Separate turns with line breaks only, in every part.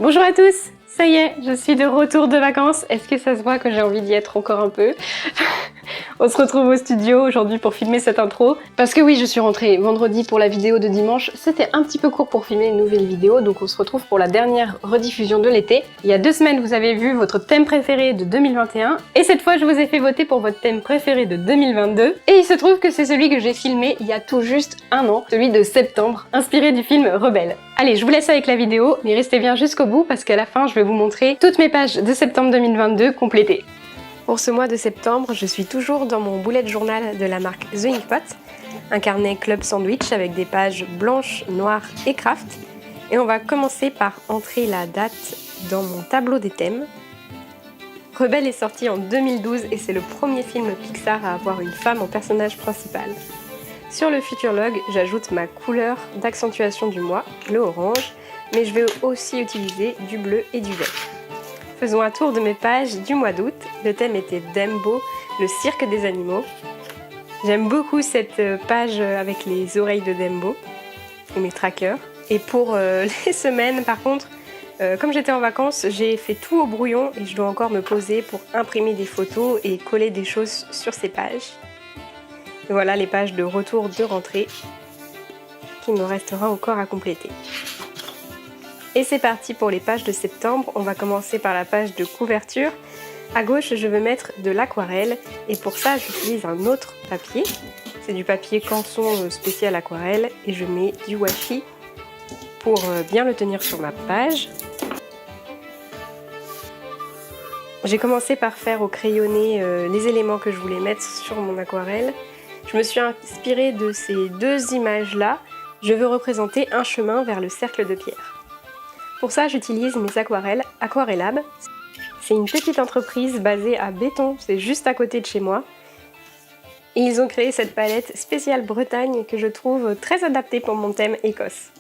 Bonjour à tous, ça y est, je suis de retour de vacances. Est-ce que ça se voit que j'ai envie d'y être encore un peu? On se retrouve au studio aujourd'hui pour filmer cette intro. Parce que oui, je suis rentrée vendredi pour la vidéo de dimanche. C'était un petit peu court pour filmer une nouvelle vidéo, donc on se retrouve pour la dernière rediffusion de l'été. Il y a 2 semaines, vous avez vu votre thème préféré de 2021. Et cette fois, je vous ai fait voter pour votre thème préféré de 2022. Et il se trouve que c'est celui que j'ai filmé il y a tout juste un an, celui de septembre, inspiré du film Rebelle. Allez, je vous laisse avec la vidéo, mais restez bien jusqu'au bout parce qu'à la fin, je vais vous montrer toutes mes pages de septembre 2022 complétées. Pour ce mois de septembre, je suis toujours dans mon bullet journal de la marque The Inkpot, un carnet club sandwich avec des pages blanches, noires et craft. Et on va commencer par entrer la date dans mon tableau des thèmes. Rebelle est sorti en 2012 et c'est le premier film Pixar à avoir une femme en personnage principal. Sur le Futurlog, j'ajoute ma couleur d'accentuation du mois, le orange, mais je vais aussi utiliser du bleu et du vert. Faisons un tour de mes pages du mois d'août. Le thème était Dumbo, le cirque des animaux. J'aime beaucoup cette page avec les oreilles de Dumbo et mes trackers. Et pour les semaines, par contre, comme j'étais en vacances, j'ai fait tout au brouillon et je dois encore me poser pour imprimer des photos et coller des choses sur ces pages. Et voilà les pages de retour de rentrée qu'il me restera encore à compléter. Et c'est parti pour les pages de septembre. On va commencer par la page de couverture. À gauche, je veux mettre de l'aquarelle et pour ça, j'utilise un autre papier. C'est du papier canson spécial aquarelle et je mets du washi pour bien le tenir sur ma page. J'ai commencé par faire au crayonné les éléments que je voulais mettre sur mon aquarelle. Je me suis inspirée de ces deux images-là. Je veux représenter un chemin vers le cercle de pierre. Pour ça, j'utilise mes aquarelles Aquarellab. C'est une petite entreprise basée à Béton, c'est juste à côté de chez moi. Et ils ont créé cette palette spéciale Bretagne que je trouve très adaptée pour mon thème Écosse.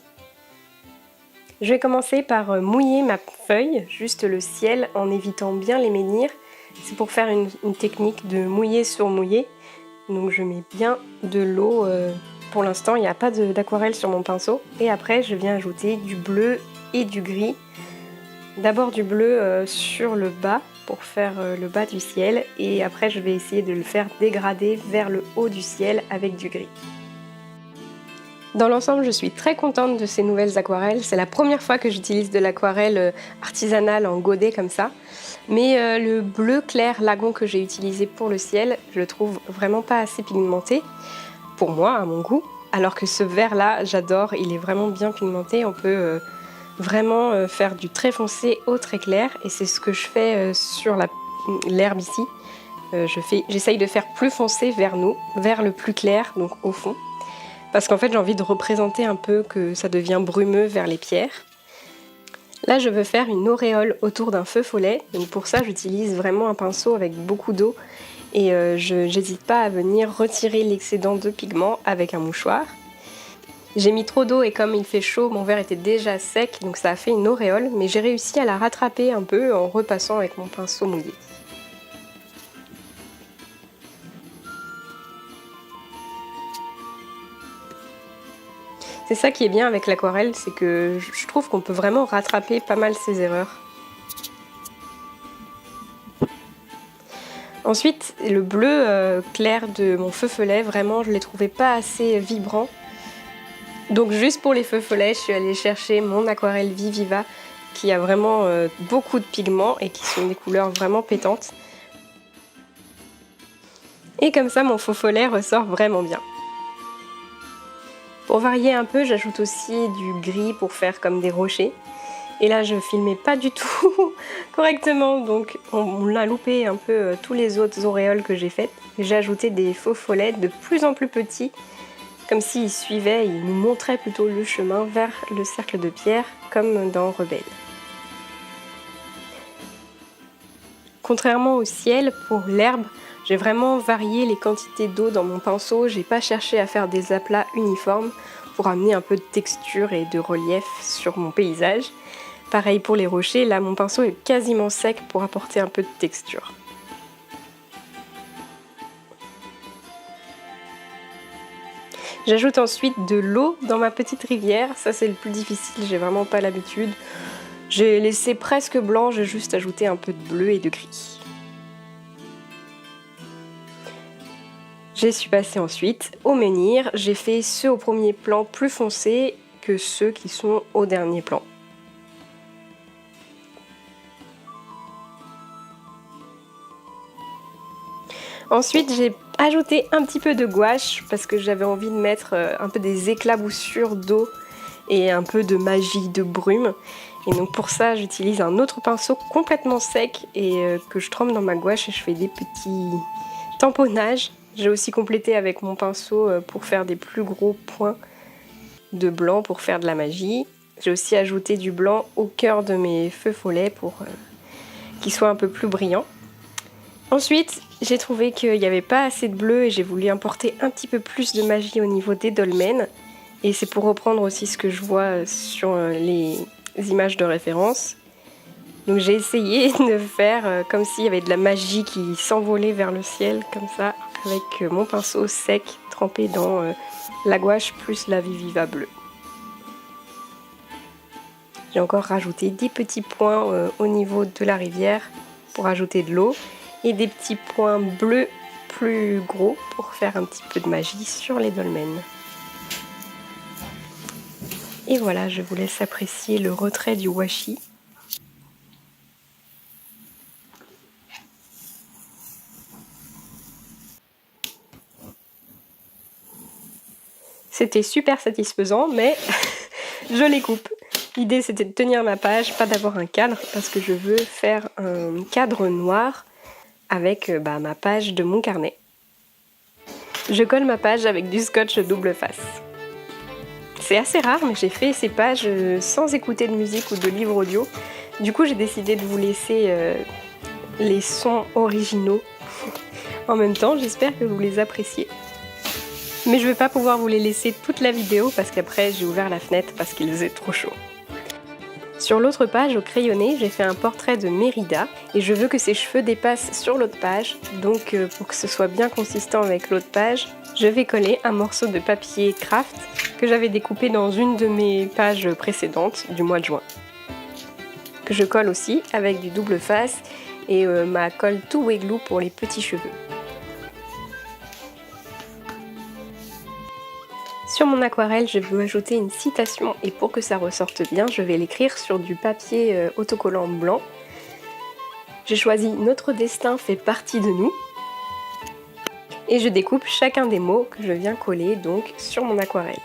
Je vais commencer par mouiller ma feuille, juste le ciel, en évitant bien les menhirs. C'est pour faire une technique de mouiller sur mouiller. Donc je mets bien de l'eau. Pour l'instant, il n'y a pas d'aquarelle sur mon pinceau. Et après, je viens ajouter du bleu et du gris. D'abord du bleu sur le bas pour faire le bas du ciel et après je vais essayer de le faire dégrader vers le haut du ciel avec du gris. Dans l'ensemble, je suis très contente de ces nouvelles aquarelles. C'est la première fois que j'utilise de l'aquarelle artisanale en godet comme ça. Mais le bleu clair lagon que j'ai utilisé pour le ciel, je le trouve vraiment pas assez pigmenté pour moi, à mon goût. Alors que ce vert là, j'adore, il est vraiment bien pigmenté. On peut vraiment faire du très foncé au très clair et c'est ce que je fais sur l'herbe ici. J'essaye de faire plus foncé vers le plus clair, donc au fond. Parce qu'en fait j'ai envie de représenter un peu que ça devient brumeux vers les pierres. Là je veux faire une auréole autour d'un feu follet, donc pour ça j'utilise vraiment un pinceau avec beaucoup d'eau et je n'hésite pas à venir retirer l'excédent de pigment avec un mouchoir. J'ai mis trop d'eau et comme il fait chaud, mon verre était déjà sec, donc ça a fait une auréole, mais j'ai réussi à la rattraper un peu en repassant avec mon pinceau mouillé. C'est ça qui est bien avec l'aquarelle, c'est que je trouve qu'on peut vraiment rattraper pas mal ses erreurs. Ensuite, le bleu clair de mon feu follet, vraiment je ne l'ai trouvé pas assez vibrant. Donc juste pour les feux follets, je suis allée chercher mon aquarelle Viviva qui a vraiment beaucoup de pigments et qui sont des couleurs vraiment pétantes. Et comme ça, mon faux follet ressort vraiment bien. Pour varier un peu, j'ajoute aussi du gris pour faire comme des rochers. Et là, je filmais pas du tout correctement, donc on l'a loupé un peu tous les autres auréoles que j'ai faites. J'ai ajouté des faux follets de plus en plus petits, comme s'ils suivaient, ils nous montraient plutôt le chemin vers le cercle de pierre, comme dans Rebelle. Contrairement au ciel, pour l'herbe, j'ai vraiment varié les quantités d'eau dans mon pinceau, j'ai pas cherché à faire des aplats uniformes pour amener un peu de texture et de relief sur mon paysage. Pareil pour les rochers, là mon pinceau est quasiment sec pour apporter un peu de texture. J'ajoute ensuite de l'eau dans ma petite rivière, ça c'est le plus difficile, j'ai vraiment pas l'habitude. J'ai laissé presque blanc, j'ai juste ajouté un peu de bleu et de gris. Je suis passée ensuite au menhir, j'ai fait ceux au premier plan plus foncés que ceux qui sont au dernier plan. Ensuite, j'ai ajouté un petit peu de gouache parce que j'avais envie de mettre un peu des éclaboussures d'eau et un peu de magie de brume. Et donc pour ça, j'utilise un autre pinceau complètement sec et que je trempe dans ma gouache et je fais des petits tamponnages. J'ai aussi complété avec mon pinceau pour faire des plus gros points de blanc pour faire de la magie. J'ai aussi ajouté du blanc au cœur de mes feux follets pour qu'ils soient un peu plus brillants. Ensuite, j'ai trouvé qu'il n'y avait pas assez de bleu et j'ai voulu importer un petit peu plus de magie au niveau des dolmens. Et c'est pour reprendre aussi ce que je vois sur les images de référence. Donc j'ai essayé de faire comme s'il y avait de la magie qui s'envolait vers le ciel, comme ça, avec mon pinceau sec trempé dans la gouache plus la Viviva bleue. J'ai encore rajouté des petits points au niveau de la rivière pour ajouter de l'eau et des petits points bleus plus gros pour faire un petit peu de magie sur les dolmens. Et voilà, je vous laisse apprécier le retrait du washi. C'était super satisfaisant, mais je les coupe. L'idée c'était de tenir ma page, pas d'avoir un cadre, parce que je veux faire un cadre noir avec ma page de mon carnet. Je colle ma page avec du scotch double face. C'est assez rare, mais j'ai fait ces pages sans écouter de musique ou de livre audio. Du coup, j'ai décidé de vous laisser les sons originaux en même temps. J'espère que vous les appréciez. Mais je ne vais pas pouvoir vous les laisser toute la vidéo parce qu'après, j'ai ouvert la fenêtre parce qu'il faisait trop chaud. Sur l'autre page, au crayonné, j'ai fait un portrait de Mérida et je veux que ses cheveux dépassent sur l'autre page. Donc, pour que ce soit bien consistant avec l'autre page, je vais coller un morceau de papier craft que j'avais découpé dans une de mes pages précédentes du mois de juin. Que je colle aussi avec du double face et ma colle Two Way Glue pour les petits cheveux. Sur mon aquarelle, je veux ajouter une citation et pour que ça ressorte bien, je vais l'écrire sur du papier autocollant blanc. J'ai choisi Notre destin fait partie de nous. Et je découpe chacun des mots que je viens coller donc sur mon aquarelle.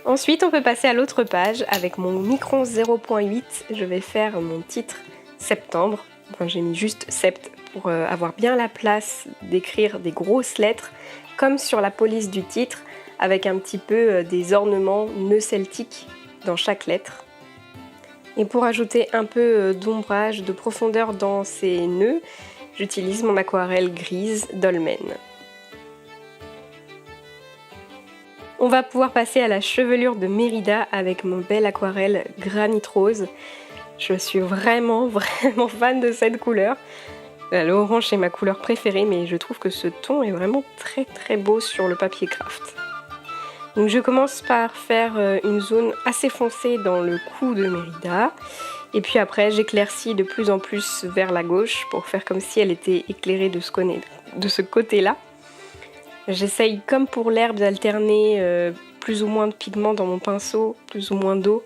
Ensuite, on peut passer à l'autre page avec mon Micron 0.8. Je vais faire mon titre septembre. Enfin, j'ai mis juste sept pour avoir bien la place d'écrire des grosses lettres comme sur la police du titre avec un petit peu des ornements nœuds celtiques dans chaque lettre. Et pour ajouter un peu d'ombrage, de profondeur dans ces nœuds, j'utilise mon aquarelle grise Dolmen. On va pouvoir passer à la chevelure de Mérida avec mon bel aquarelle Granit Rose. Je suis vraiment fan de cette couleur. L'orange est ma couleur préférée, mais je trouve que ce ton est vraiment très beau sur le papier craft. Donc je commence par faire une zone assez foncée dans le cou de Mérida. Et puis après j'éclaircis de plus en plus vers la gauche pour faire comme si elle était éclairée de ce côté-là. J'essaye comme pour l'herbe d'alterner plus ou moins de pigments dans mon pinceau, plus ou moins d'eau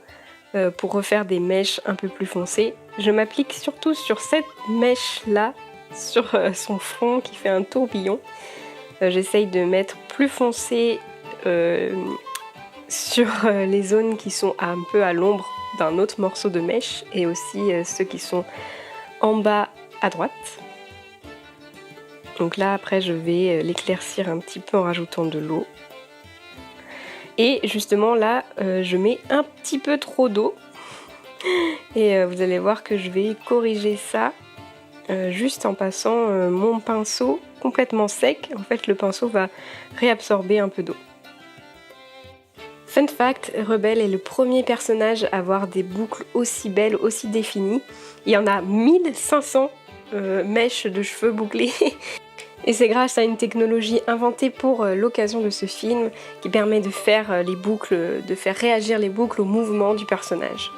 pour refaire des mèches un peu plus foncées. Je m'applique surtout sur cette mèche-là, sur son front qui fait un tourbillon. J'essaye de mettre plus foncé sur les zones qui sont un peu à l'ombre d'un autre morceau de mèche et aussi ceux qui sont en bas à droite. Donc là après je vais l'éclaircir un petit peu en rajoutant de l'eau. Et justement là je mets un petit peu trop d'eau. Et vous allez voir que je vais corriger ça juste en passant mon pinceau complètement sec. En fait le pinceau va réabsorber un peu d'eau. Fun fact, Rebelle est le premier personnage à avoir des boucles aussi belles, aussi définies. Il y en a 1500 mèches de cheveux bouclées. Et c'est grâce à une technologie inventée pour l'occasion de ce film qui permet de faire les boucles, de faire réagir les boucles au mouvement du personnage.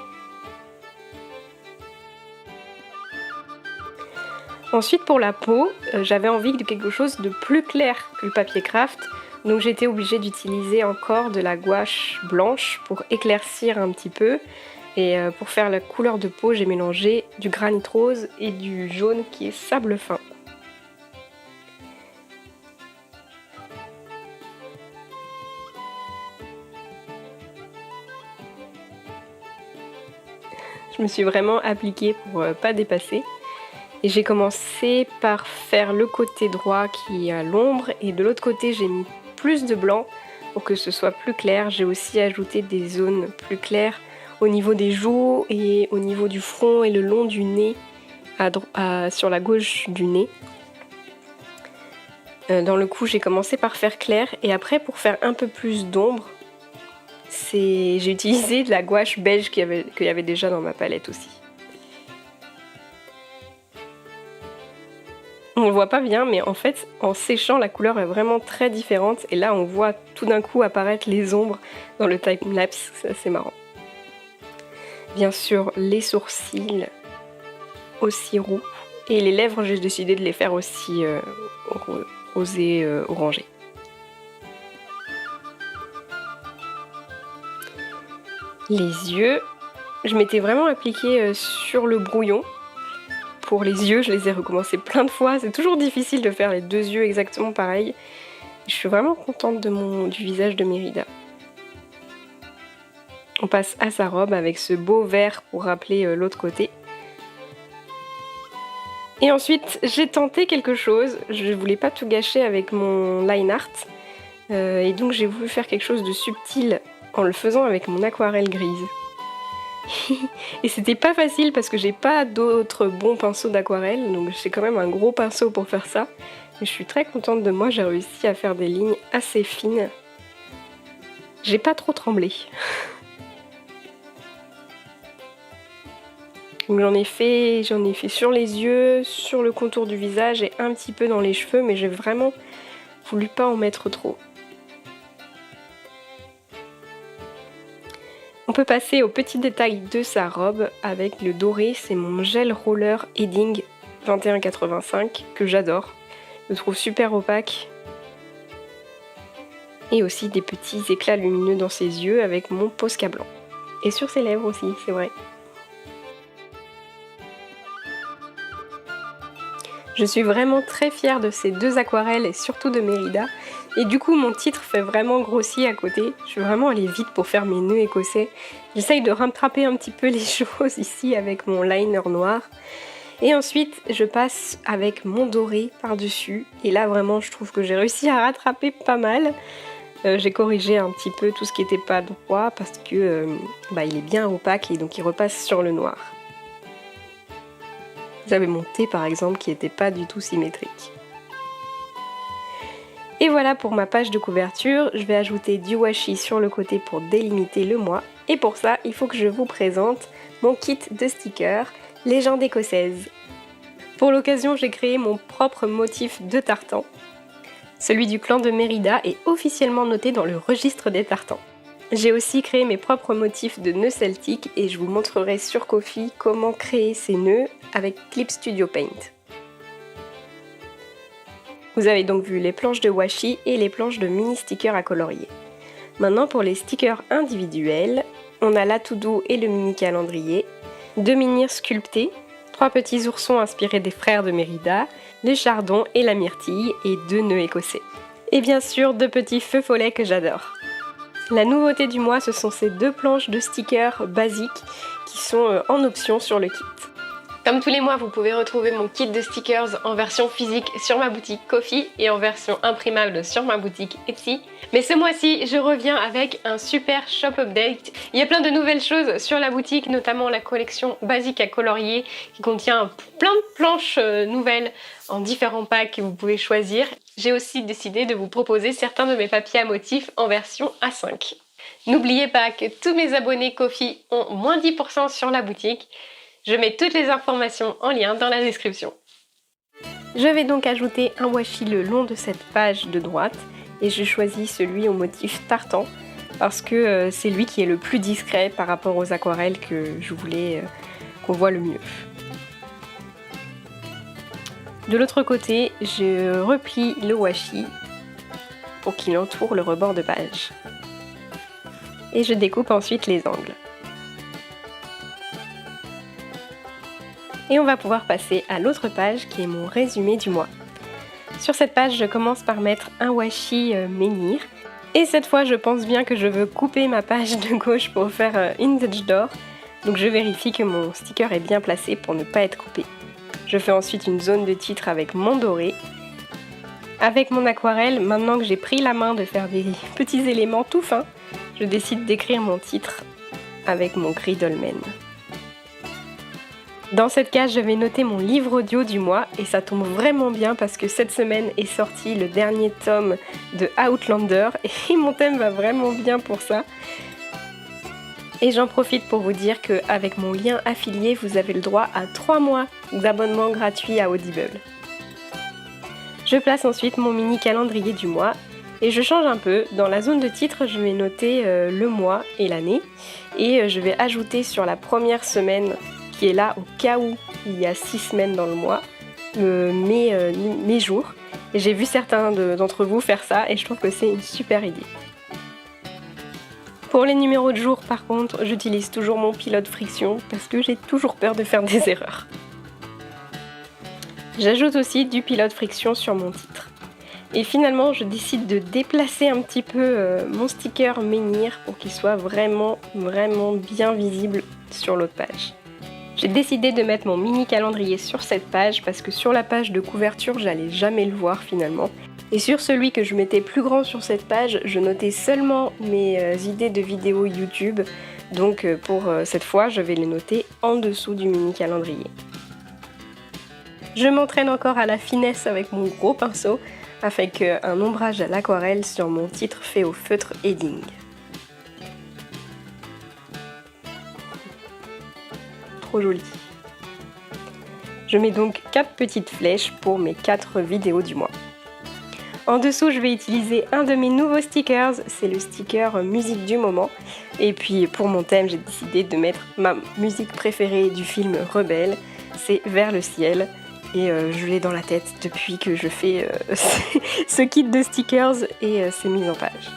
Ensuite pour la peau, j'avais envie de quelque chose de plus clair que le papier craft, donc j'étais obligée d'utiliser encore de la gouache blanche pour éclaircir un petit peu. Et pour faire la couleur de peau, j'ai mélangé du granit rose et du jaune qui est sable fin. Je me suis vraiment appliquée pour pas dépasser. Et j'ai commencé par faire le côté droit qui est à l'ombre et de l'autre côté j'ai mis plus de blanc pour que ce soit plus clair. J'ai aussi ajouté des zones plus claires au niveau des joues et au niveau du front et le long du nez, sur la gauche du nez. Dans le cou j'ai commencé par faire clair et après pour faire un peu plus d'ombre, j'ai utilisé de la gouache beige qu'il y avait déjà dans ma palette aussi. On le voit pas bien, mais en fait, en séchant, la couleur est vraiment très différente. Et là, on voit tout d'un coup apparaître les ombres dans le time-lapse. C'est assez marrant. Bien sûr, les sourcils aussi roux. Et les lèvres, j'ai décidé de les faire aussi rosé orangé. Les yeux, je m'étais vraiment appliquée sur le brouillon. Pour les yeux, je les ai recommencés plein de fois. C'est toujours difficile de faire les deux yeux exactement pareil. Je suis vraiment contente du visage de Mérida. On passe à sa robe avec ce beau vert pour rappeler l'autre côté. Et ensuite, j'ai tenté quelque chose. Je voulais pas tout gâcher avec mon line art. Et donc j'ai voulu faire quelque chose de subtil en le faisant avec mon aquarelle grise. Et c'était pas facile parce que j'ai pas d'autres bons pinceaux d'aquarelle, donc j'ai quand même un gros pinceau pour faire ça. Mais je suis très contente de moi, j'ai réussi à faire des lignes assez fines. J'ai pas trop tremblé. Donc j'en ai fait sur les yeux, sur le contour du visage et un petit peu dans les cheveux, mais j'ai vraiment voulu pas en mettre trop. On peut passer aux petits détails de sa robe avec le doré, c'est mon gel roller Edding 2185 que j'adore. Je le trouve super opaque. Et aussi des petits éclats lumineux dans ses yeux avec mon Posca blanc. Et sur ses lèvres aussi, c'est vrai. Je suis vraiment très fière de ces deux aquarelles et surtout de Mérida. Et du coup mon titre fait vraiment grossier à côté. Je suis vraiment allée vite pour faire mes nœuds écossais. J'essaye de rattraper un petit peu les choses ici avec mon liner noir. Et ensuite je passe avec mon doré par-dessus. Et là vraiment je trouve que j'ai réussi à rattraper pas mal. J'ai corrigé un petit peu tout ce qui n'était pas droit parce que il est bien opaque et donc il repasse sur le noir. J'avais mon thé par exemple qui n'était pas du tout symétrique. Et voilà pour ma page de couverture, je vais ajouter du washi sur le côté pour délimiter le moi. Et pour ça, il faut que je vous présente mon kit de stickers Légende écossaise. Pour l'occasion, j'ai créé mon propre motif de tartan. Celui du clan de Mérida est officiellement noté dans le registre des tartans. J'ai aussi créé mes propres motifs de nœuds celtiques et je vous montrerai sur Ko-fi comment créer ces nœuds avec Clip Studio Paint. Vous avez donc vu les planches de washi et les planches de mini stickers à colorier. Maintenant pour les stickers individuels, on a la to-do et le mini calendrier, 2 menhirs sculptés, 3 petits oursons inspirés des frères de Mérida, les chardons et la myrtille et 2 nœuds écossais. Et bien sûr 2 petits feux follets que j'adore. La nouveauté du mois, ce sont ces 2 planches de stickers basiques qui sont en option sur le kit. Comme tous les mois, vous pouvez retrouver mon kit de stickers en version physique sur ma boutique Ko-fi et en version imprimable sur ma boutique Etsy. Mais ce mois-ci, je reviens avec un super shop update. Il y a plein de nouvelles choses sur la boutique, notamment la collection basique à colorier qui contient plein de planches nouvelles en différents packs que vous pouvez choisir. J'ai aussi décidé de vous proposer certains de mes papiers à motifs en version A5. N'oubliez pas que tous mes abonnés Ko-fi ont moins 10% sur la boutique. Je mets toutes les informations en lien dans la description. Je vais donc ajouter un washi le long de cette page de droite et je choisis celui au motif tartan parce que c'est lui qui est le plus discret par rapport aux aquarelles que je voulais qu'on voit le mieux. De l'autre côté, je replie le washi pour qu'il entoure le rebord de page. Et je découpe ensuite les angles. Et on va pouvoir passer à l'autre page qui est mon résumé du mois. Sur cette page, je commence par mettre un washi menhir. Et cette fois, je pense bien que je veux couper ma page de gauche pour faire Index d'or. Donc je vérifie que mon sticker est bien placé pour ne pas être coupé. Je fais ensuite une zone de titre avec mon doré. Avec mon aquarelle, maintenant que j'ai pris la main de faire des petits éléments tout fins, je décide d'écrire mon titre avec mon gris dolmen. Dans cette case, je vais noter mon livre audio du mois et ça tombe vraiment bien parce que cette semaine est sorti le dernier tome de Outlander et mon thème va vraiment bien pour ça. Et j'en profite pour vous dire qu'avec mon lien affilié, vous avez le droit à 3 mois d'abonnement gratuit à Audible. Je place ensuite mon mini calendrier du mois et je change un peu. Dans la zone de titre, je vais noter le mois et l'année et je vais ajouter sur la première semaine qui est là au cas où il y a 6 semaines dans le mois, mes jours. Et j'ai vu certains d'entre vous faire ça et je trouve que c'est une super idée. Pour les numéros de jour par contre, j'utilise toujours mon pilote friction parce que j'ai toujours peur de faire des erreurs. J'ajoute aussi du pilote friction sur mon titre. Et finalement, je décide de déplacer un petit peu mon sticker menhir pour qu'il soit vraiment bien visible sur l'autre page. J'ai décidé de mettre mon mini calendrier sur cette page parce que sur la page de couverture, j'allais jamais le voir finalement. Et sur celui que je mettais plus grand sur cette page, je notais seulement mes idées de vidéos YouTube. Donc pour cette fois, je vais les noter en dessous du mini calendrier. Je m'entraîne encore à la finesse avec mon gros pinceau afin qu'un ombrage à l'aquarelle sur mon titre fait au feutre Edding. Trop joli. Je mets donc 4 petites flèches pour mes 4 vidéos du mois. En dessous, je vais utiliser un de mes nouveaux stickers, c'est le sticker musique du moment. Et puis pour mon thème, j'ai décidé de mettre ma musique préférée du film Rebelle, c'est Vers le ciel. Et je l'ai dans la tête depuis que je fais ce kit de stickers et ces mises en page.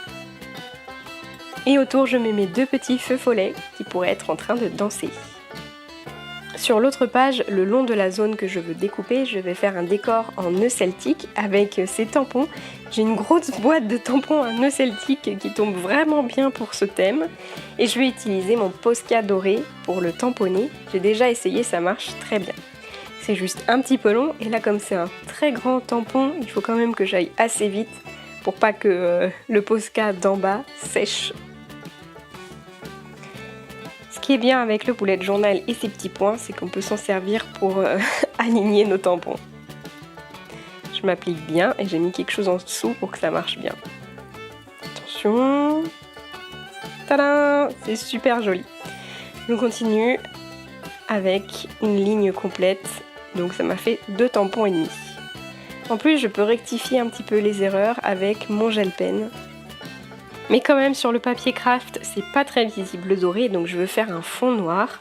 Et autour, je mets mes 2 petits feux follets qui pourraient être en train de danser. Sur l'autre page, le long de la zone que je veux découper, je vais faire un décor en nœud celtique avec ces tampons. J'ai une grosse boîte de tampons en nœud celtique qui tombe vraiment bien pour ce thème. Et je vais utiliser mon Posca doré pour le tamponner. J'ai déjà essayé, ça marche très bien. C'est juste un petit peu long et là comme c'est un très grand tampon, il faut quand même que j'aille assez vite pour pas que le Posca d'en bas sèche. Ce qui est bien avec le bullet journal et ses petits points, c'est qu'on peut s'en servir pour aligner nos tampons. Je m'applique bien et j'ai mis quelque chose en dessous pour que ça marche bien. Attention. Tadam! C'est super joli. Je continue avec une ligne complète. Donc ça m'a fait 2 tampons et demi. En plus, je peux rectifier un petit peu les erreurs avec mon gel pen. Mais quand même, sur le papier craft, c'est pas très visible le doré, donc je veux faire un fond noir.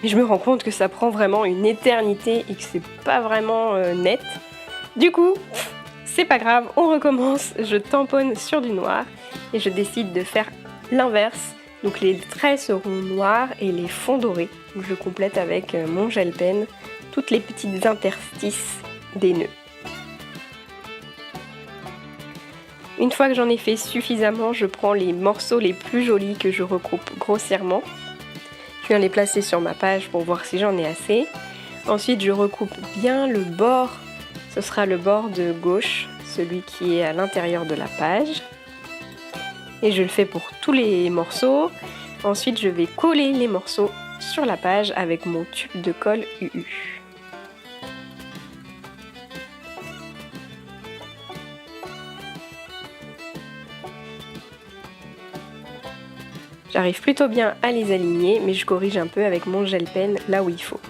Mais je me rends compte que ça prend vraiment une éternité et que c'est pas vraiment net. Du coup, c'est pas grave, on recommence. Je tamponne sur du noir et je décide de faire l'inverse. Donc les traits seront noirs et les fonds dorés. Donc je complète avec mon gel pen toutes les petites interstices des nœuds. Une fois que j'en ai fait suffisamment, je prends les morceaux les plus jolis que je recoupe grossièrement. Je viens les placer sur ma page pour voir si j'en ai assez. Ensuite, je recoupe bien le bord. Ce sera le bord de gauche, celui qui est à l'intérieur de la page. Et je le fais pour tous les morceaux. Ensuite, je vais coller les morceaux sur la page avec mon tube de colle UU. J'arrive plutôt bien à les aligner, mais je corrige un peu avec mon gel pen là où il faut.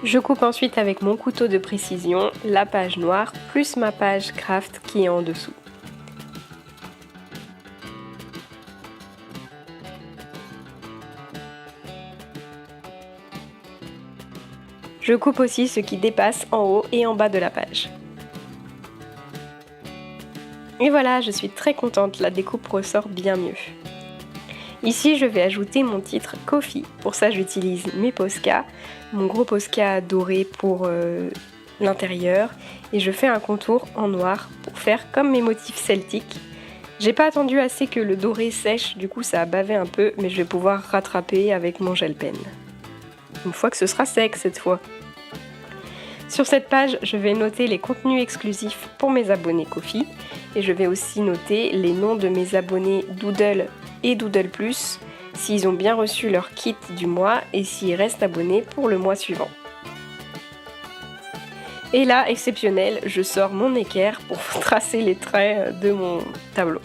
Je coupe ensuite avec mon couteau de précision la page noire plus ma page craft qui est en dessous. Je coupe aussi ce qui dépasse en haut et en bas de la page. Et voilà, je suis très contente, la découpe ressort bien mieux. Ici, je vais ajouter mon titre Coffee. Pour ça, j'utilise mes Posca, mon gros Posca doré pour l'intérieur, et je fais un contour en noir pour faire comme mes motifs celtiques. J'ai pas attendu assez que le doré sèche, du coup ça a bavé un peu, mais je vais pouvoir rattraper avec mon gel pen. Une fois que ce sera sec cette fois. Sur cette page, je vais noter les contenus exclusifs pour mes abonnés Ko-fi et je vais aussi noter les noms de mes abonnés Doodle et Doodle Plus, s'ils ont bien reçu leur kit du mois et s'ils restent abonnés pour le mois suivant. Et là, exceptionnel, je sors mon équerre pour tracer les traits de mon tableau.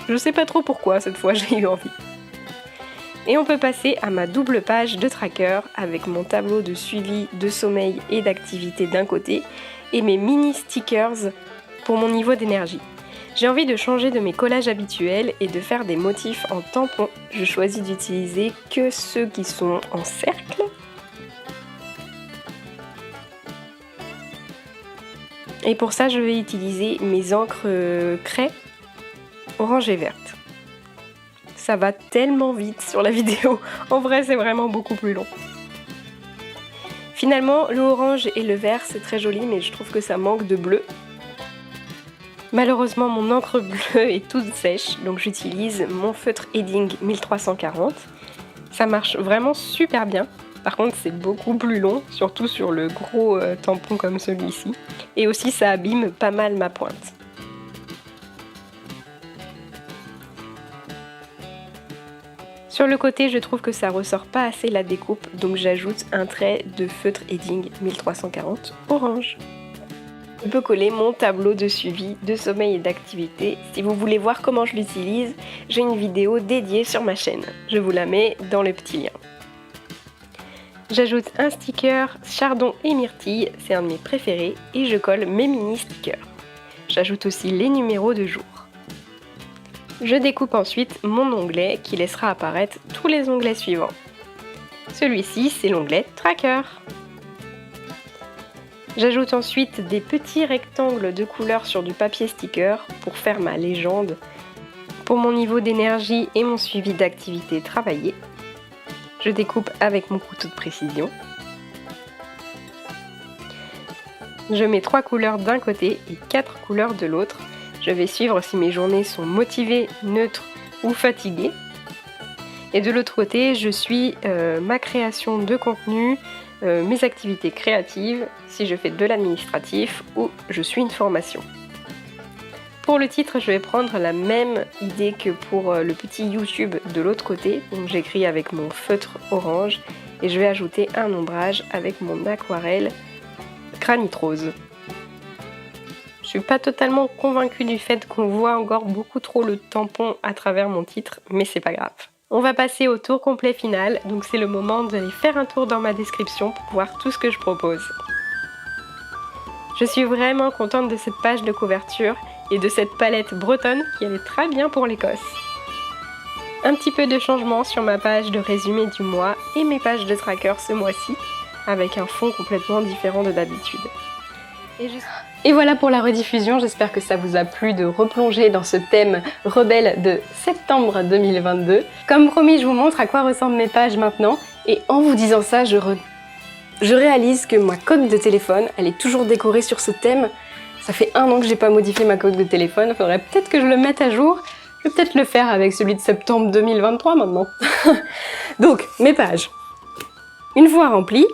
Je sais pas trop pourquoi cette fois j'ai eu envie. Et on peut passer à ma double page de tracker avec mon tableau de suivi de sommeil et d'activité d'un côté et mes mini stickers pour mon niveau d'énergie. J'ai envie de changer de mes collages habituels et de faire des motifs en tampon. Je choisis d'utiliser que ceux qui sont en cercle. Et pour ça, je vais utiliser mes encres craie orange et verte. Ça va tellement vite sur la vidéo, en vrai c'est vraiment beaucoup plus long. Finalement, le orange et le vert c'est très joli, mais je trouve que ça manque de bleu. Malheureusement, mon encre bleue est toute sèche, donc j'utilise mon feutre Edding 1340. Ça marche vraiment super bien. Par contre, c'est beaucoup plus long, surtout sur le gros tampon comme celui-ci. Et aussi, ça abîme pas mal ma pointe. Sur le côté, je trouve que ça ressort pas assez la découpe, donc j'ajoute un trait de feutre Edding 1340 orange. Je peux coller mon tableau de suivi de sommeil et d'activité. Si vous voulez voir comment je l'utilise, j'ai une vidéo dédiée sur ma chaîne. Je vous la mets dans le petit lien. J'ajoute un sticker chardon et myrtille, c'est un de mes préférés, et je colle mes mini stickers. J'ajoute aussi les numéros de jour. Je découpe ensuite mon onglet qui laissera apparaître tous les onglets suivants. Celui-ci, c'est l'onglet Tracker. J'ajoute ensuite des petits rectangles de couleur sur du papier sticker pour faire ma légende, pour mon niveau d'énergie et mon suivi d'activité travaillée. Je découpe avec mon couteau de précision. Je mets 3 couleurs d'un côté et 4 couleurs de l'autre. Je vais suivre si mes journées sont motivées, neutres ou fatiguées. Et de l'autre côté, je suis ma création de contenu, mes activités créatives, si je fais de l'administratif ou je suis une formation. Pour le titre, je vais prendre la même idée que pour le petit YouTube de l'autre côté. Donc j'écris avec mon feutre orange et je vais ajouter un ombrage avec mon aquarelle granit rose. Je suis pas totalement convaincue du fait qu'on voit encore beaucoup trop le tampon à travers mon titre, mais c'est pas grave. On va passer au tour complet final, donc c'est le moment d'aller faire un tour dans ma description pour voir tout ce que je propose. Je suis vraiment contente de cette page de couverture et de cette palette bretonne qui allait très bien pour l'Écosse. Un petit peu de changement sur ma page de résumé du mois et mes pages de tracker ce mois-ci, avec un fond complètement différent de d'habitude. Et voilà pour la rediffusion, j'espère que ça vous a plu de replonger dans ce thème rebelle de septembre 2022. Comme promis, je vous montre à quoi ressemblent mes pages maintenant, et en vous disant ça, je réalise que ma coque de téléphone, elle est toujours décorée sur ce thème. Ça fait 1 an que j'ai pas modifié ma coque de téléphone, il faudrait peut-être que je le mette à jour. Je vais peut-être le faire avec celui de septembre 2023 maintenant. Donc, mes pages. Une fois remplies,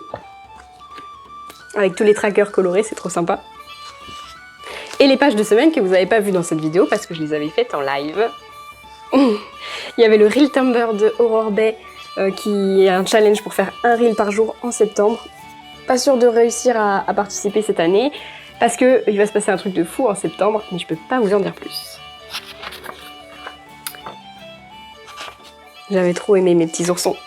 avec tous les trackers colorés, c'est trop sympa. Et les pages de semaine que vous n'avez pas vues dans cette vidéo parce que je les avais faites en live. Il y avait le Reel Timber de Aurore Bay qui est un challenge pour faire un reel par jour en septembre. Pas sûre de réussir à participer cette année parce qu'il va se passer un truc de fou en septembre, mais je peux pas vous en dire plus. J'avais trop aimé mes petits oursons.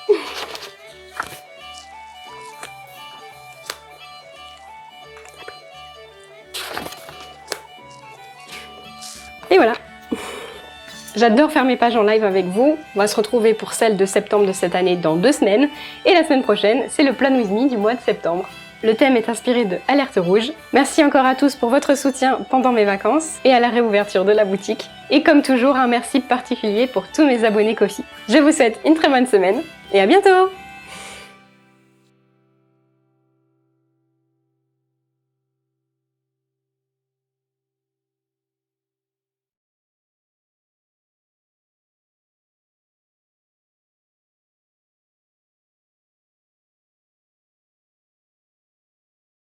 Et voilà.
J'adore faire mes pages en live avec vous. On va se retrouver pour celle de septembre de cette année dans 2 semaines. Et la semaine prochaine, c'est le Plan With Me du mois de septembre. Le thème est inspiré de Alerte Rouge. Merci encore à tous pour votre soutien pendant mes vacances et à la réouverture de la boutique. Et comme toujours, un merci particulier pour tous mes abonnés Ko-fi. Je vous souhaite une très bonne semaine et à bientôt!